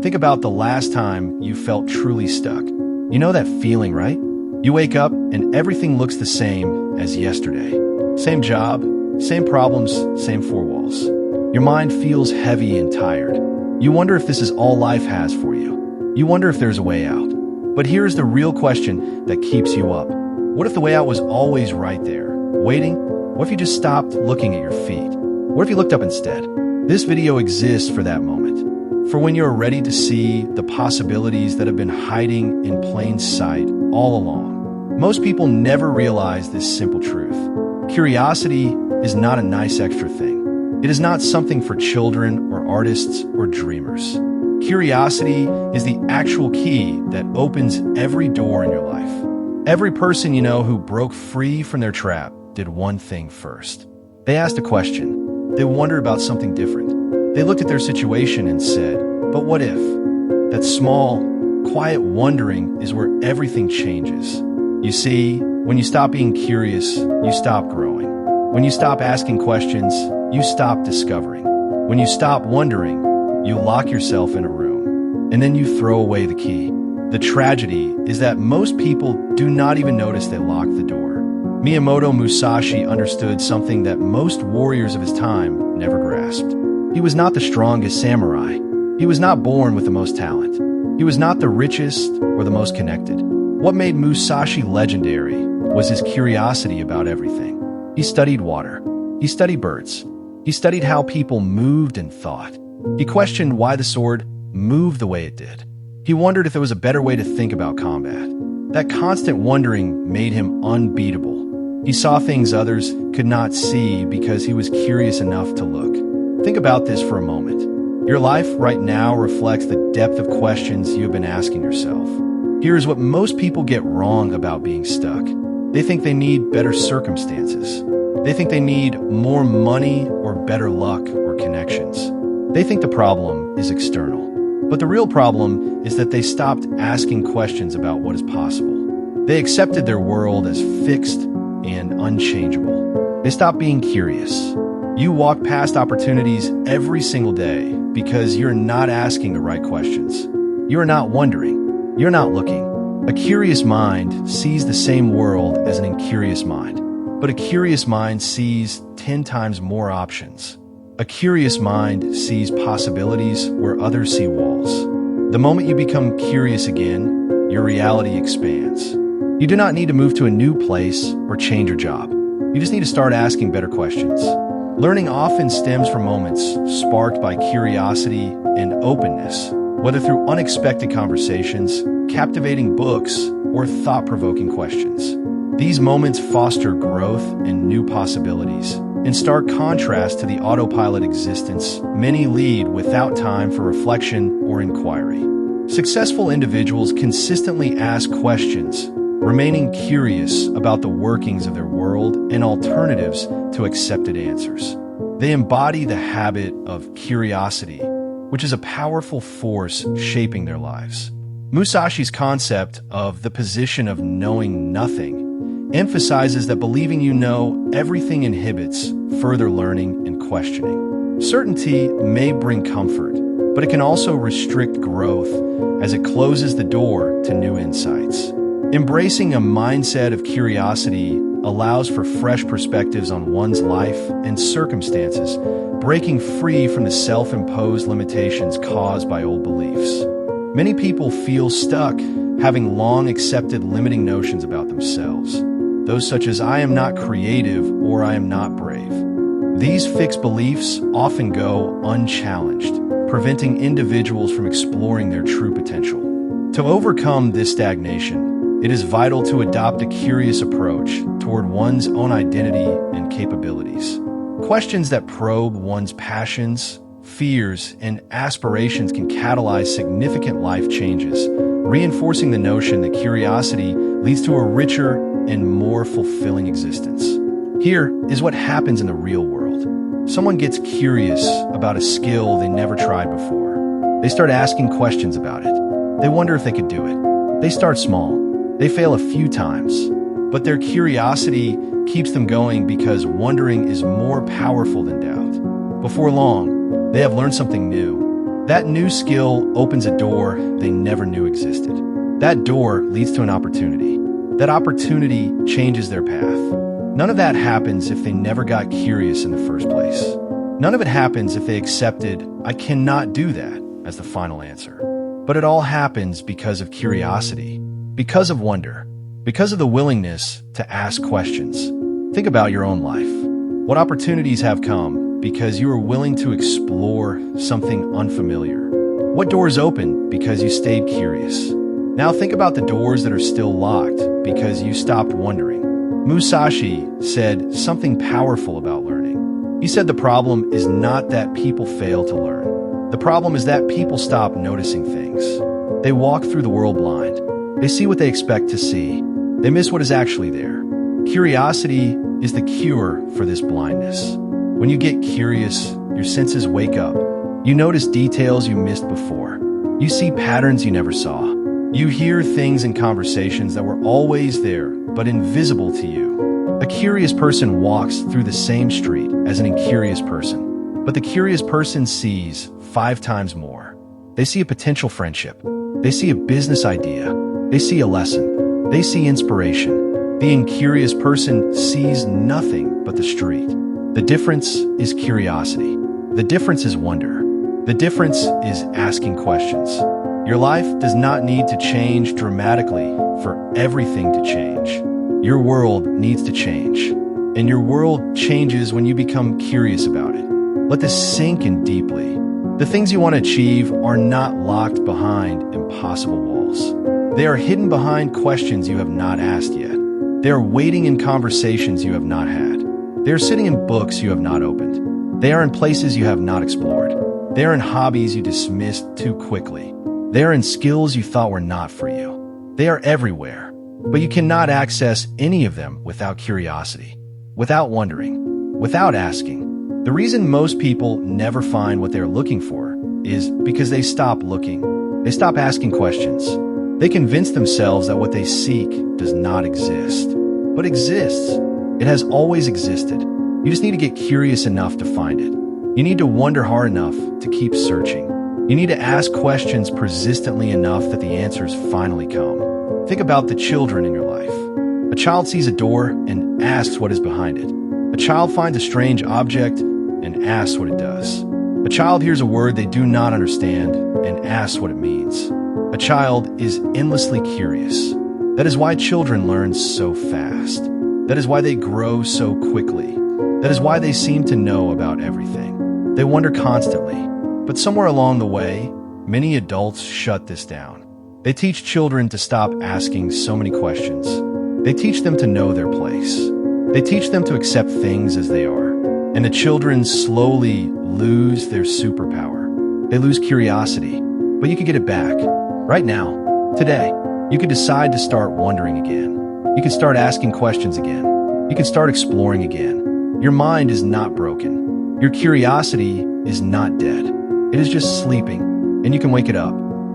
Think about the last time you felt truly stuck. You know that feeling, right? You wake up and everything looks the same as yesterday. Same job, same problems, same four walls. Your mind feels heavy and tired. You wonder if this is all life has for you. You wonder if there's a way out. But here's the real question that keeps you up. What if the way out was always right there, waiting? What if you just stopped looking at your feet? What if you looked up instead? This video exists for that moment, for when you're ready to see the possibilities that have been hiding in plain sight all along. Most people never realize this simple truth. Curiosity is not a nice extra thing. It is not something for children or artists or dreamers. Curiosity is the actual key that opens every door in your life. Every person you know who broke free from their trap did one thing first. They asked a question. They wondered about something different. They looked at their situation and said, "But what if?" That small, quiet wondering is where everything changes. You see, when you stop being curious, you stop growing. When you stop asking questions, you stop discovering. When you stop wondering, you lock yourself in a room, and then you throw away the key. The tragedy is that most people do not even notice they locked the door. Miyamoto Musashi understood something that most warriors of his time never grasped. He was not the strongest samurai. He was not born with the most talent. He was not the richest or the most connected. What made Musashi legendary was his curiosity about everything. He studied water. He studied birds. He studied how people moved and thought. He questioned why the sword moved the way it did. He wondered if there was a better way to think about combat. That constant wondering made him unbeatable. He saw things others could not see because he was curious enough to look. Think about this for a moment. Your life right now reflects the depth of questions you've been asking yourself. Here's what most people get wrong about being stuck. They think they need better circumstances. They think they need more money or better luck or connections. They think the problem is external. But the real problem is that they stopped asking questions about what is possible. They accepted their world as fixed and unchangeable. They stopped being curious. You walk past opportunities every single day because you're not asking the right questions. You're not wondering. You're not looking. A curious mind sees the same world as an incurious mind, but a curious mind sees 10 times more options. A curious mind sees possibilities where others see walls. The moment you become curious again, your reality expands. You do not need to move to a new place or change your job. You just need to start asking better questions. Learning often stems from moments sparked by curiosity and openness, whether through unexpected conversations, captivating books, or thought-provoking questions. These moments foster growth and new possibilities. In stark contrast to the autopilot existence many lead without time for reflection or inquiry. Successful individuals consistently ask questions, remaining curious about the workings of their world and alternatives to accepted answers. They embody the habit of curiosity, which is a powerful force shaping their lives. Musashi's concept of the position of knowing nothing emphasizes that believing you know everything inhibits further learning and questioning. Certainty may bring comfort, but it can also restrict growth as it closes the door to new insights. Embracing a mindset of curiosity allows for fresh perspectives on one's life and circumstances, breaking free from the self-imposed limitations caused by old beliefs. Many people feel stuck, having long accepted limiting notions about themselves. Those such as "I am not creative" or "I am not brave." These fixed beliefs often go unchallenged, preventing individuals from exploring their true potential. To overcome this stagnation, it is vital to adopt a curious approach toward one's own identity and capabilities. Questions that probe one's passions, fears, and aspirations can catalyze significant life changes, reinforcing the notion that curiosity leads to a richer and more fulfilling existence. Here is what happens in the real world. Someone gets curious about a skill they never tried before. They start asking questions about it. They wonder if they could do it. They start small. They fail a few times. But their curiosity keeps them going because wondering is more powerful than doubt. Before long, they have learned something new. That new skill opens a door they never knew existed. That door leads to an opportunity. That opportunity changes their path. None of that happens if they never got curious in the first place. None of it happens if they accepted, "I cannot do that," as the final answer. But it all happens because of curiosity, because of wonder, because of the willingness to ask questions. Think about your own life. What opportunities have come because you were willing to explore something unfamiliar? What doors opened because you stayed curious? Now think about the doors that are still locked because you stopped wondering. Musashi said something powerful about learning. He said the problem is not that people fail to learn. The problem is that people stop noticing things. They walk through the world blind. They see what they expect to see. They miss what is actually there. Curiosity is the cure for this blindness. When you get curious, your senses wake up. You notice details you missed before. You see patterns you never saw. You hear things in conversations that were always there, but invisible to you. A curious person walks through the same street as an incurious person, but the curious person sees 5 times more. They see a potential friendship. They see a business idea. They see a lesson. They see inspiration. The incurious person sees nothing but the street. The difference is curiosity. The difference is wonder. The difference is asking questions. Your life does not need to change dramatically for everything to change. Your world needs to change. And your world changes when you become curious about it. Let this sink in deeply. The things you want to achieve are not locked behind impossible walls. They are hidden behind questions you have not asked yet. They are waiting in conversations you have not had. They are sitting in books you have not opened. They are in places you have not explored. They are in hobbies you dismissed too quickly. They are in skills you thought were not for you. They are everywhere, but you cannot access any of them without curiosity, without wondering, without asking. The reason most people never find what they're looking for is because they stop looking. They stop asking questions. They convince themselves that what they seek does not exist, but exists. It has always existed. You just need to get curious enough to find it. You need to wonder hard enough to keep searching. You need to ask questions persistently enough that the answers finally come. Think about the children in your life. A child sees a door and asks what is behind it. A child finds a strange object and asks what it does. A child hears a word they do not understand and asks what it means. A child is endlessly curious. That is why children learn so fast. That is why they grow so quickly. That is why they seem to know about everything. They wonder constantly. But somewhere along the way, many adults shut this down. They teach children to stop asking so many questions. They teach them to know their place. They teach them to accept things as they are. And the children slowly lose their superpower. They lose curiosity, but you can get it back. Right now, today, you can decide to start wondering again. You can start asking questions again. You can start exploring again. Your mind is not broken. Your curiosity is not dead. It is just sleeping, and you can wake it up.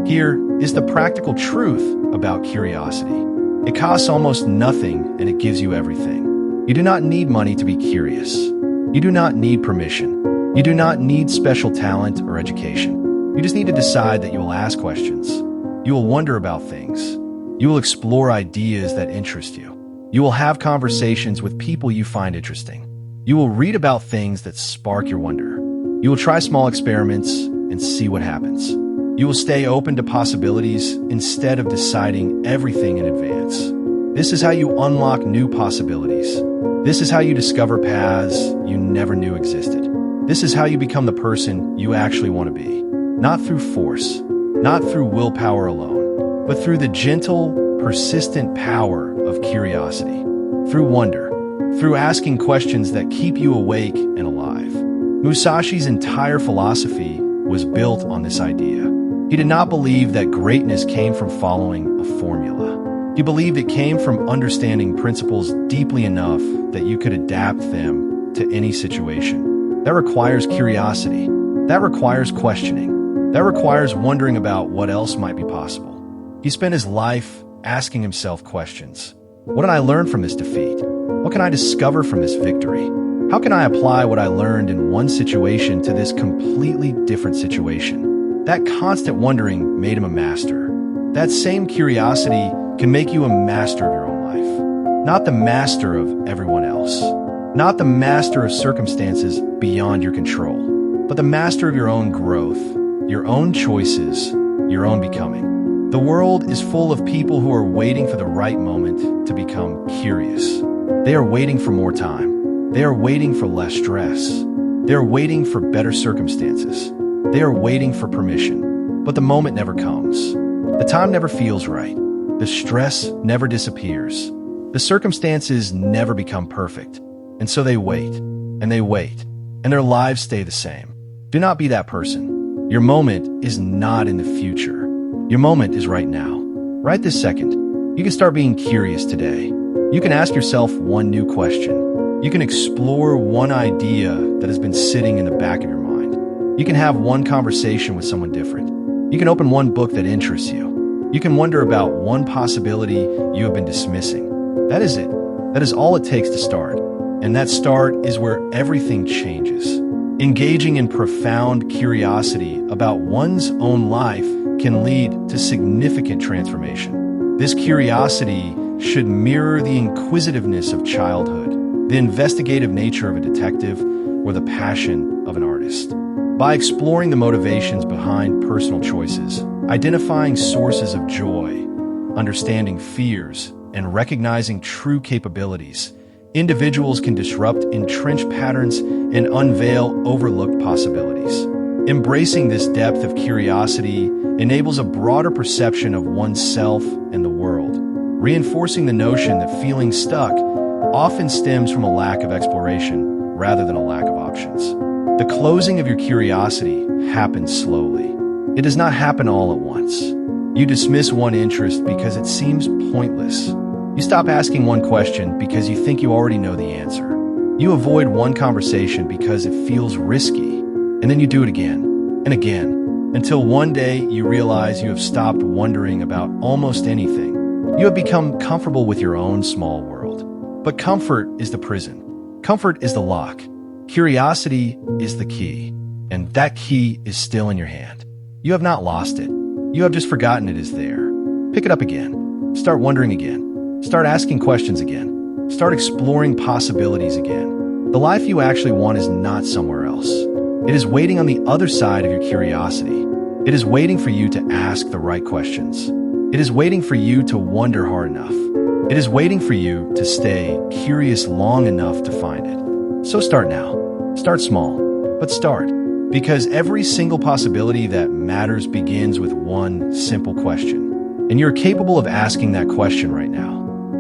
Here is the practical truth about curiosity. It costs almost nothing, and it gives you everything. You do not need money to be curious. You do not need permission. You do not need special talent or education. You just need to decide that you will ask questions. You will wonder about things. You will explore ideas that interest you. You will have conversations with people you find interesting. You will read about things that spark your wonder. You will try small experiments and see what happens. You will stay open to possibilities instead of deciding everything in advance. This is how you unlock new possibilities. This is how you discover paths you never knew existed. This is how you become the person you actually want to be. Not through force, not through willpower alone, but through the gentle, persistent power of curiosity. Through wonder, through asking questions that keep you awake and alive. Musashi's entire philosophy was built on this idea. He did not believe that greatness came from following a formula. He believed it came from understanding principles deeply enough that you could adapt them to any situation. That requires curiosity. That requires questioning. That requires wondering about what else might be possible. He spent his life asking himself questions. What did I learn from this defeat? What can I discover from this victory? How can I apply what I learned in one situation to this completely different situation? That constant wondering made him a master. That same curiosity can make you a master of your own life. Not the master of everyone else. Not the master of circumstances beyond your control, but the master of your own growth, your own choices, your own becoming. The world is full of people who are waiting for the right moment to become curious. They are waiting for more time. They are waiting for less stress. They are waiting for better circumstances. They are waiting for permission. But the moment never comes. The time never feels right. The stress never disappears. The circumstances never become perfect. And so they wait, and they wait, and their lives stay the same. Do not be that person. Your moment is not in the future. Your moment is right now. Right this second. You can start being curious today. You can ask yourself one new question. You can explore one idea that has been sitting in the back of your mind. You can have one conversation with someone different. You can open one book that interests you. You can wonder about one possibility you have been dismissing. That is it. That is all it takes to start. And that start is where everything changes. Engaging in profound curiosity about one's own life can lead to significant transformation. This curiosity should mirror the inquisitiveness of childhood, the investigative nature of a detective, or the passion of an artist. By exploring the motivations behind personal choices, identifying sources of joy, understanding fears, and recognizing true capabilities, individuals can disrupt entrenched patterns and unveil overlooked possibilities. Embracing this depth of curiosity enables a broader perception of oneself and the world, reinforcing the notion that feeling stuck often stems from a lack of exploration rather than a lack of options. The closing of your curiosity happens slowly. It does not happen all at once. You dismiss one interest because it seems pointless. You stop asking one question because you think you already know the answer. You avoid one conversation because it feels risky, and then you do it again and again, until one day you realize you have stopped wondering about almost anything. You have become comfortable with your own small world. But comfort is the prison. Comfort is the lock. Curiosity is the key, and that key is still in your hand. You have not lost it. You have just forgotten it is there. Pick it up again. Start wondering again. Start asking questions again. Start exploring possibilities again. The life you actually want is not somewhere else. It is waiting on the other side of your curiosity. It is waiting for you to ask the right questions. It is waiting for you to wonder hard enough. It is waiting for you to stay curious long enough to find it. So start now. Start small, but start. Because every single possibility that matters begins with one simple question. And you're capable of asking that question right now.